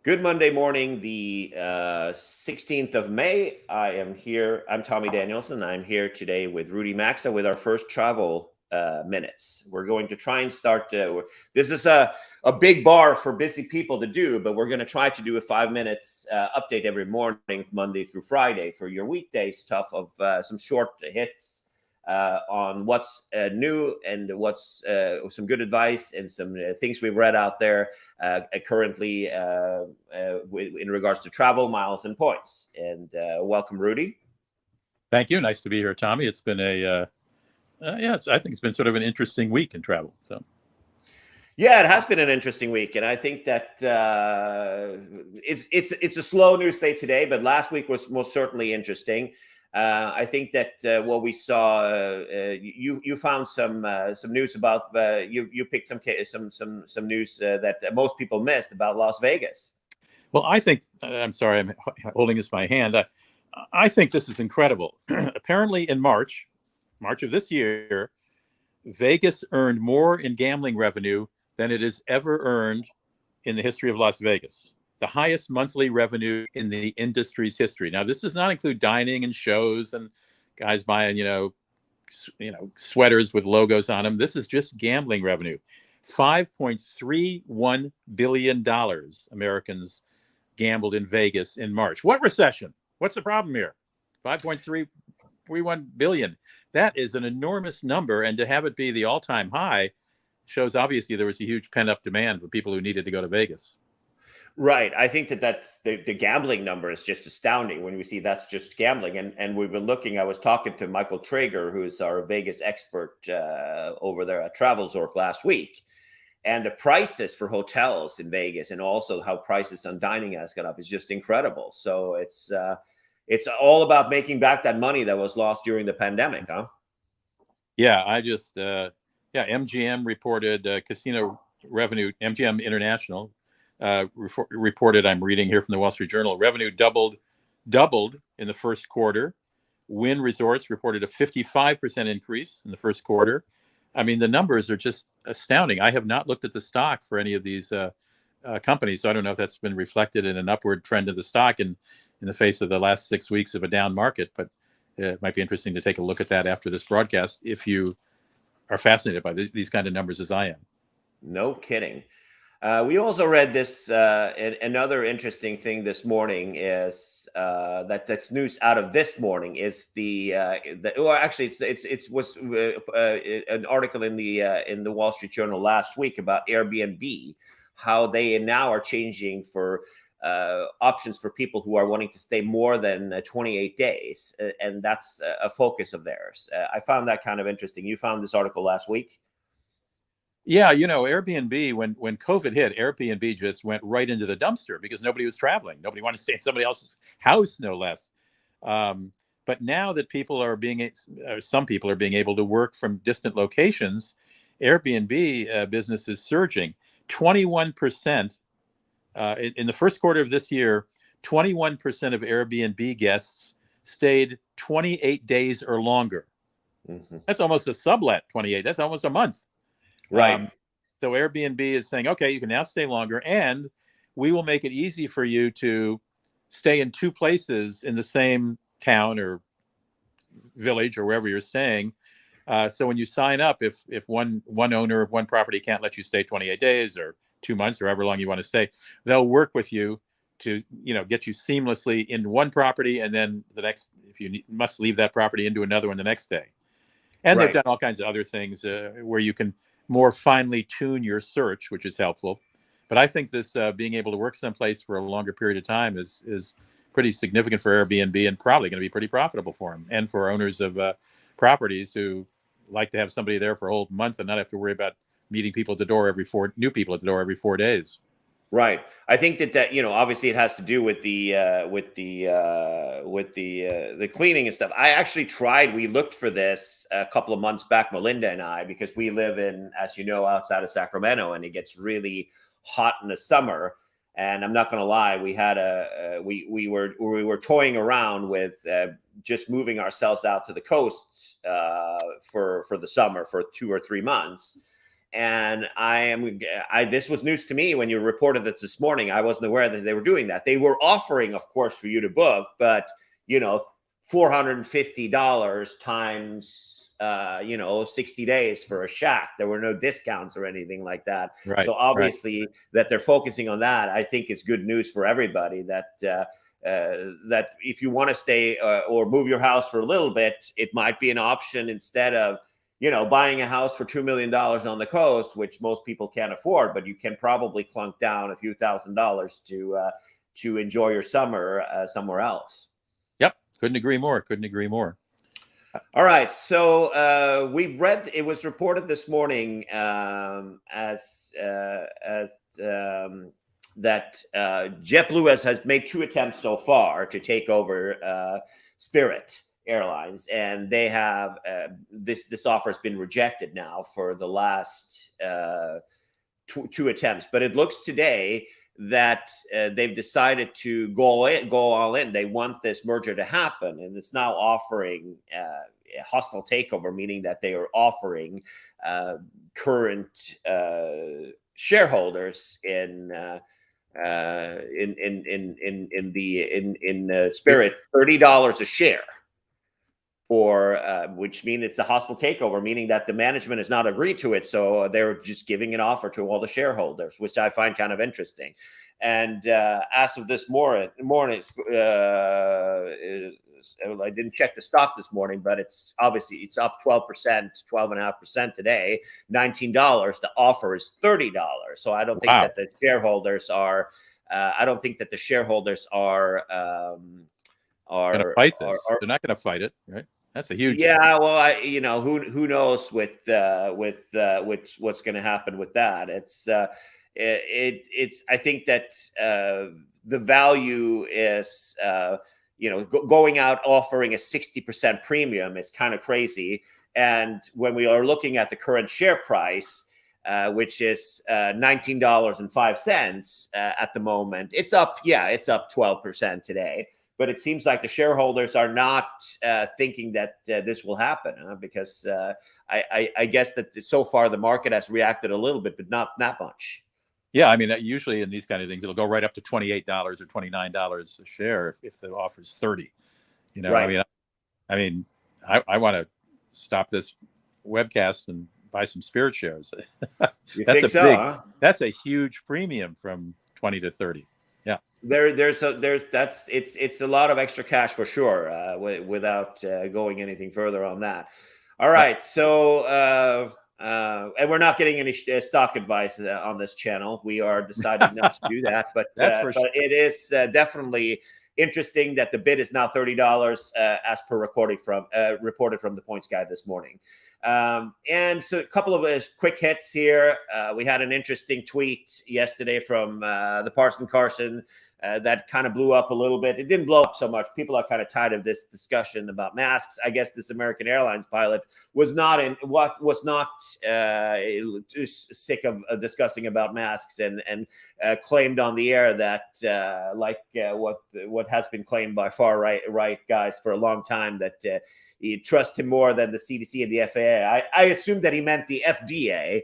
Good Monday morning, the 16th of May. I am here. I'm Tommy Danielson. I'm here today with Rudy Maxa with our first travel minutes. We're going to try and start. This is a big bar for busy people to do, but we're going to try to do a 5 minutes update every morning, Monday through Friday, for your weekday stuff of some short hits on what's new and what's some good advice and some things we've read out there currently in regards to travel, miles, and points. And welcome, Rudy. Thank you. Nice to be here, Tommy. It's been I think it's been sort of an interesting week in travel. So, Yeah, it has been an interesting week, and I think that it's a slow news day today, but last week was most certainly interesting. I think that what we saw, you found some news about you picked some news that most people missed about Las Vegas. well, I think I'm sorry, I'm holding this in my hand. I think this is incredible. Apparently, in March of this year, Vegas earned more in gambling revenue than it has ever earned in the history of Las Vegas. The highest monthly revenue in the industry's history. Now, this does not include dining and shows and guys buying, sweaters with logos on them. This is just gambling revenue. $5.31 billion Americans gambled in Vegas in March. What recession? What's the problem here? 5.31 billion. That is an enormous number. And to have it be the all-time high shows obviously there was a huge pent-up demand for people who needed to go to Vegas. Right. I think that's the gambling number is just astounding when we see that's just gambling. And we've been looking, I was talking to Michael Traeger, who's our Vegas expert over there at Travelzork last week. And the prices for hotels in Vegas and also how prices on dining has gone up is just incredible. So it's all about making back that money that was lost during the pandemic, huh? Yeah, MGM reported casino revenue, MGM International reported, I'm reading here from the Wall Street Journal, revenue doubled in the first quarter. Wynn Resorts reported a 55% increase in the first quarter. I mean, the numbers are just astounding. I have not looked at the stock for any of these companies, so I don't know if that's been reflected in an upward trend of the stock in the face of the last 6 weeks of a down market. But it might be interesting to take a look at that after this broadcast if you are fascinated by these kind of numbers as I am. No kidding. We also read this. Another interesting thing this morning is that's news out of this morning is actually it was an article in the Wall Street Journal last week about Airbnb, how they now are changing for options for people who are wanting to stay more than 28 days, and that's a focus of theirs. I found that kind of interesting. You found this article last week. Yeah, Airbnb, when COVID hit, Airbnb just went right into the dumpster because nobody was traveling. Nobody wanted to stay in somebody else's house, no less. But now that some people are being able to work from distant locations, Airbnb business is surging. 21% in the first quarter of this year, 21% of Airbnb guests stayed 28 days or longer. Mm-hmm. That's almost a sublet, 28. That's almost a month. Right. So Airbnb is saying, okay, you can now stay longer, and we will make it easy for you to stay in two places in the same town or village or wherever you're staying. So when you sign up, if one owner of one property can't let you stay 28 days or 2 months or however long you want to stay, they'll work with you to get you seamlessly in one property, and then the next, if you must leave that property, into another one the next day. And They've done all kinds of other things where you can more finely tune your search, which is helpful. But I think this being able to work someplace for a longer period of time is pretty significant for Airbnb and probably going to be pretty profitable for them and for owners of properties who like to have somebody there for a whole month and not have to worry about meeting people at the door new people at the door every 4 days. Right. I think that obviously it has to do with the cleaning and stuff. I actually tried. We looked for this a couple of months back, Melinda and I, because we live in, as you know, outside of Sacramento, and it gets really hot in the summer. And I'm not going to lie, we had we were toying around with just moving ourselves out to the coast for the summer for 2 or 3 months. And this was news to me when you reported this morning. I wasn't aware that they were doing that. They were offering, of course, for you to book, but $450 times 60 days for a shack. There were no discounts or anything like that. Right. So obviously that they're focusing on that, I think is good news for everybody, that if you want to stay or move your house for a little bit, it might be an option instead of buying a house for $2 million on the coast, which most people can't afford, but you can probably clunk down a few $1,000s to enjoy your summer somewhere else. Yep. Couldn't agree more. All right. So we read, it was reported this morning that JetBlue has made 2 attempts so far to take over Spirit Airlines, and they have this offer has been rejected now for the last 2 attempts. But it looks today that they've decided to go all in. They want this merger to happen, and it's now offering a hostile takeover, meaning that they are offering current shareholders in Spirit $30 a share. Which means it's a hostile takeover, meaning that the management has not agreed to it. So they're just giving an offer to all the shareholders, which I find kind of interesting. And as of this morning, I didn't check the stock this morning, but it's up 12%, 12.5% today, $19. The offer is $30. So I don't think that the shareholders are. I don't think that the shareholders are going to fight this. They're not going to fight it, right? That's a huge. Yeah, well, who knows with what's going to happen with that? It's I think that the value is going out offering a 60% premium is kind of crazy. And when we are looking at the current share price, which is $19.05 at the moment, it's up 12% today. But it seems like the shareholders are not thinking that this will happen, because I guess that so far the market has reacted a little bit, but not that much. Yeah, I mean, usually in these kind of things, it'll go right up to $28 or $29 a share if the offer is $30. Right. I mean, I want to stop this webcast and buy some Spirit shares. That's a huge premium from 20 to 30. Yeah. It's a lot of extra cash for sure, without going anything further on that. All right. So, and we're not getting any stock advice on this channel. We are deciding not to do that, but sure. It is definitely interesting that the bid is now $30, as per reported from the Points Guide this morning. And so a couple of quick hits here. We had an interesting tweet yesterday from the Parson Carson that kind of blew up a little bit. It didn't blow up so much. People are kind of tired of this discussion about masks. I guess this American Airlines pilot was not sick of discussing about masks and claimed on the air that what has been claimed by far right guys for a long time, that you trust him more than the CDC and the FAA. I assumed that he meant the FDA.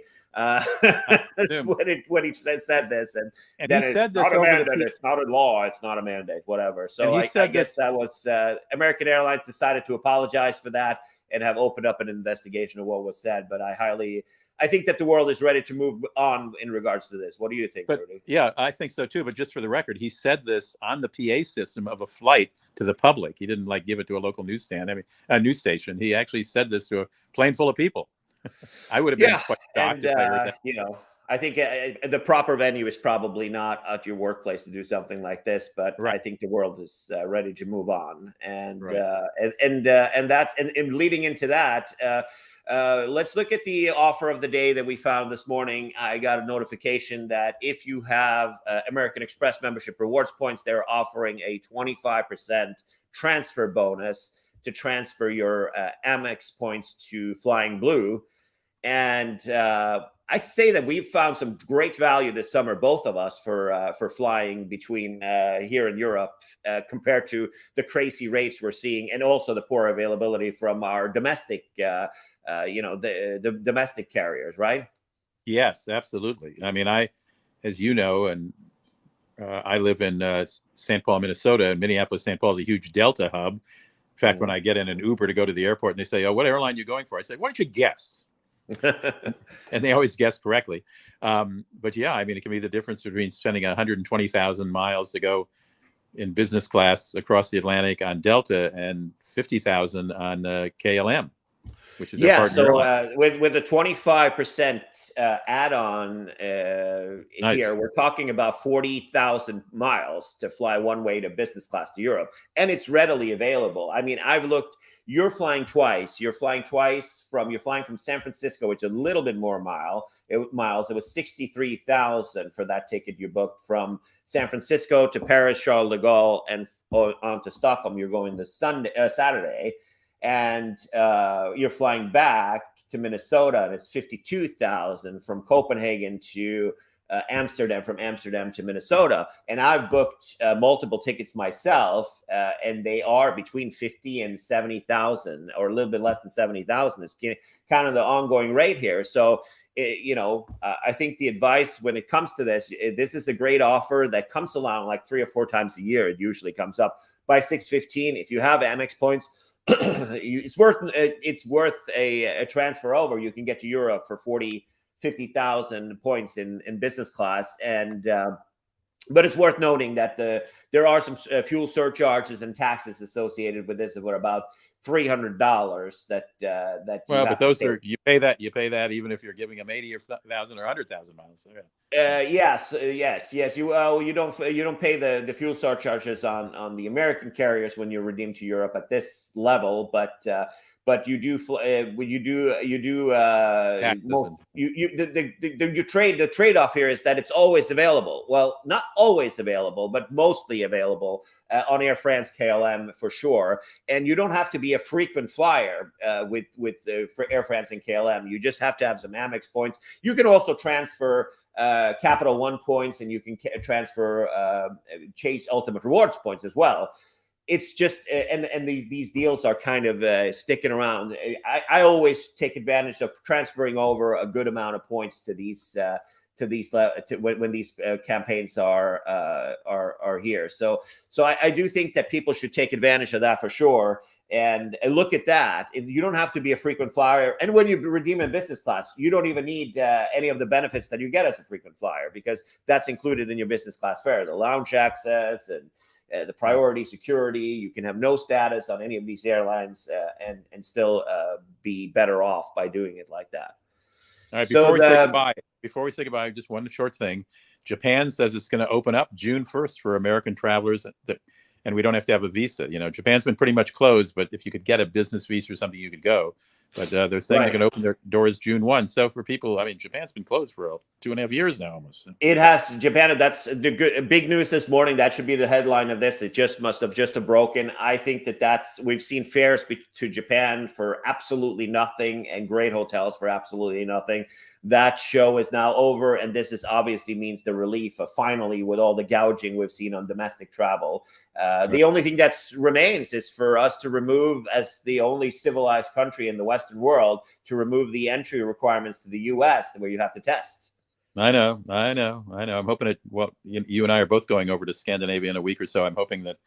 When he said this, and then he said this over it's not a law, it's not a mandate, whatever. So I guess that was American Airlines decided to apologize for that and have opened up an investigation of what was said. But I think that the world is ready to move on in regards to this. What do you think, Rudy? Yeah, I think so too. But just for the record, he said this on the PA system of a flight to the public. He didn't give it to a local newsstand. I mean, a news station. He actually said this to a plane full of people. I would have been quite shocked if I heard that. I think the proper venue is probably not at your workplace to do something like this, but I think the world is ready to move on, and leading into that, let's look at the offer of the day that we found this morning. I got a notification that if you have American Express membership rewards points, they're offering a 25% transfer bonus to transfer your Amex points to Flying Blue. And I say that we've found some great value this summer, both of us, for flying between here in Europe compared to the crazy rates we're seeing, and also the poor availability from our domestic, the domestic carriers, right? Yes, absolutely. I mean, as you know, and I live in St. Paul, Minnesota, and Minneapolis, St. Paul is a huge Delta hub. In fact, when Mhm. I get in an Uber to go to the airport and they say, "Oh, what airline are you going for?" I say, "Why don't you guess?" And they always guess correctly. But yeah, I mean, it can be the difference between spending 120,000 miles to go in business class across the Atlantic on Delta and 50,000 on KLM, which is their Yeah, partner so airline. with a 25% add-on Nice. here, we're talking about 40,000 miles to fly one way to business class to Europe, and it's readily available. I mean, I've looked. You're flying twice. You're flying from San Francisco, which is a little bit more miles. It was 63,000 for that ticket you booked from San Francisco to Paris, Charles de Gaulle, and on to Stockholm. You're going this Saturday, and you're flying back to Minnesota, and it's 52,000 from Copenhagen to Amsterdam, from Amsterdam to Minnesota. And I've booked multiple tickets myself, and they are between 50 and 70,000, or a little bit less than 70,000. It's kind of the ongoing rate here. So, I think the advice when it comes to this is a great offer that comes along like 3 or 4 times a year. It usually comes up by 6/15. If you have Amex points, it's worth a transfer over. You can get to Europe for 50,000 points in business class, and but it's worth noting that there are some fuel surcharges and taxes associated with this of about $300 that you Well, but have to those pay. are you pay that even if you're giving them 80,000 or 100,000 miles. So, yeah. Yes. You don't pay the fuel surcharges on the American carriers when you redeem to Europe at this level, but you do Taxes and the trade off here is that it's always available. Well, not always available, but mostly available on Air France KLM for sure. And you don't have to be a frequent flyer for Air France and KLM. You just have to have some Amex points. You can also transfer Capital One points, and you can transfer Chase Ultimate Rewards points as well. It's just these deals are kind of sticking around. I always take advantage of transferring over a good amount of points to when these campaigns are here. So I do think that people should take advantage of that for sure. And look at that. You don't have to be a frequent flyer. And when you redeem in business class, you don't even need any of the benefits that you get as a frequent flyer, because that's included in your business class fare, the lounge access and the priority security. You can have no status on any of these airlines and still be better off by doing it like that. all right. So Before we say goodbye, just one short thing. Japan says it's going to open up June 1st for American travelers, and we don't have to have a visa. You know, Japan's been pretty much closed, but if you could get a business visa or something, you could go. But they're saying they're going to open their doors June 1. So for people, I mean, Japan's been closed for 2.5 years now almost. It has Japan. That's the big news this morning. That should be the headline of this. It just must have broken. I think we've seen fares to Japan for absolutely nothing and great hotels for absolutely nothing. That show is now over, and this is obviously means the relief of finally, with all the gouging we've seen on domestic travel. The only thing that remains is for us to remove, as the only civilized country in the Western world, to remove the entry requirements to the U.S. where you have to test. I know. I'm hoping you and I are both going over to Scandinavia in a week or so. I'm hoping that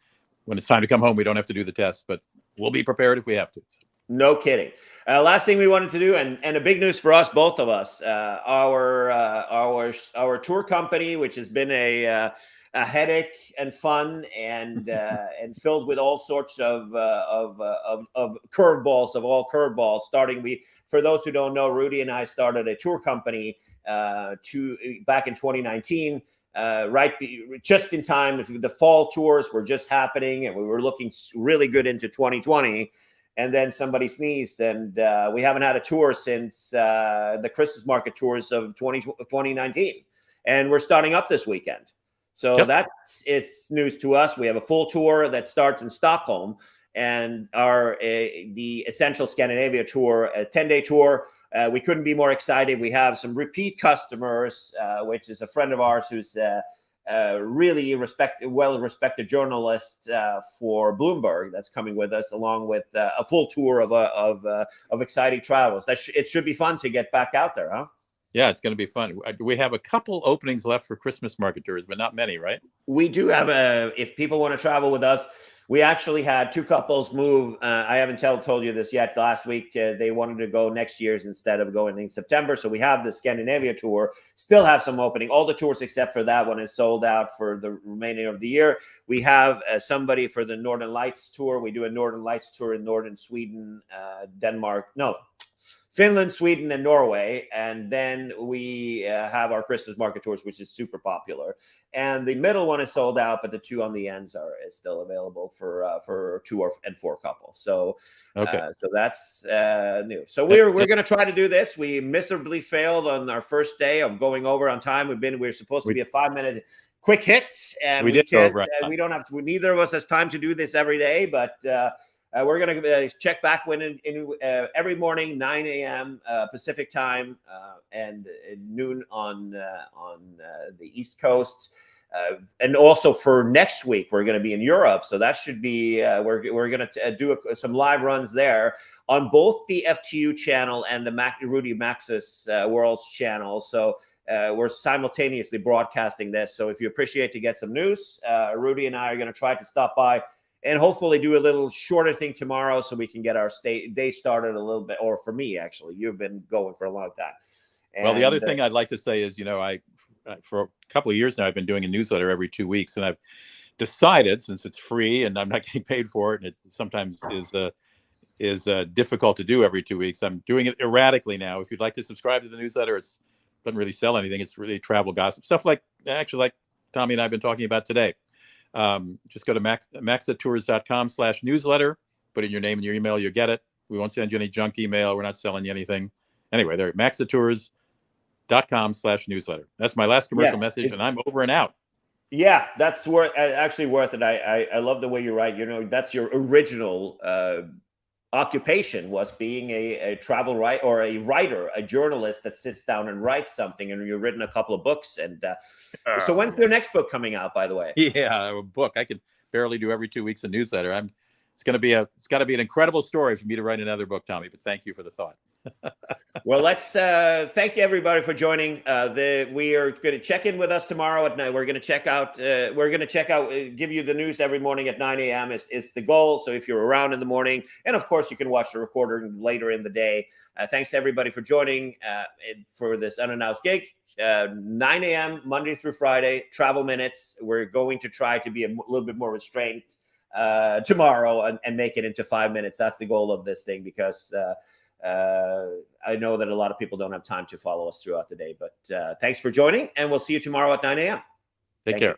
when it's time to come home, we don't have to do the test, but we'll be prepared if we have to. No kidding. Last thing we wanted to do, and a big news for us, both of us, our tour company, which has been a headache and fun and filled with all sorts of curveballs of all curveballs. For those who don't know, Rudy and I started a tour company back in 2019. Just in time, the fall tours were just happening, and we were looking really good into 2020. And then somebody sneezed, and we haven't had a tour since the Christmas market tours of 2019. And we're starting up this weekend. So it's news to us. We have a full tour that starts in Stockholm, and the Essential Scandinavia tour, a 10-day tour. We couldn't be more excited. We have some repeat customers, which is a friend of ours who's really well-respected journalist for Bloomberg that's coming with us, along with a full tour of exciting travels. It should be fun to get back out there, huh? Yeah, it's going to be fun. We have a couple openings left for Christmas market tours, but not many, right? We do have if people want to travel with us, we actually had two couples move. I haven't told you this yet. Last week, they wanted to go next year's instead of going in September. So we have the Scandinavia tour, still have some opening. All the tours except for that one is sold out for the remainder of the year. We have somebody for the Northern Lights tour. We do a Northern Lights tour in northern Sweden, Finland, Sweden, and Norway. And then we have our Christmas market tours, which is super popular. And the middle one is sold out, but the two on the ends is still available for 2 and 4 couples. So, okay, so that's new. So we're going to try to do this. We miserably failed on our first day of going over on time. We're supposed to be a 5-minute quick hit, and we did go can't. over. We don't have to. Neither of us has time to do this every day, but. We're going to check back every morning, 9 a.m. Pacific time, and noon on the East Coast. And also for next week, we're going to be in Europe. So that should be, we're going to do some live runs there on both the FTU channel and the Rudy Maxis Worlds channel. So we're simultaneously broadcasting this. So if you appreciate to get some news, Rudy and I are going to try to stop by and hopefully do a little shorter thing tomorrow so we can get our day started a little bit. Or for me, actually, you've been going for a long time. Well, the other thing I'd like to say is, for a couple of years now, I've been doing a newsletter every 2 weeks, and I've decided, since it's free and I'm not getting paid for it, and it sometimes is difficult to do every 2 weeks, I'm doing it erratically now. If you'd like to subscribe to the newsletter, it doesn't really sell anything. It's really travel gossip, stuff like Tommy and I have been talking about today. Just go to maxatours.com/newsletter, put in your name and your email, you'll get it. We won't send you any junk email. We're not selling you anything. Anyway, there, maxatours.com/newsletter. That's my last commercial message, and I'm over and out. Yeah, that's actually worth it. I love the way you write. That's your original occupation, was being a travel writer or a writer, a journalist that sits down and writes something. And you've written a couple of books. And so when's your next book coming out, by the way? Yeah, a book. I can barely do every 2 weeks a newsletter. It's got to be an incredible story for me to write another book, Tommy, but thank you for the thought. Well, let's thank everybody for joining. We are going to check in with us tomorrow at night. We're going to check out, give you the news every morning at 9 a.m. is the goal. So if you're around in the morning, and of course you can watch the recording later in the day. Thanks to everybody for joining for this unannounced gig. 9 a.m. Monday through Friday, travel minutes. We're going to try to be a little bit more restrained tomorrow and make it into 5 minutes. That's the goal of this thing, because I know that a lot of people don't have time to follow us throughout the day, but thanks for joining, and we'll see you tomorrow at 9 a.m. Take care.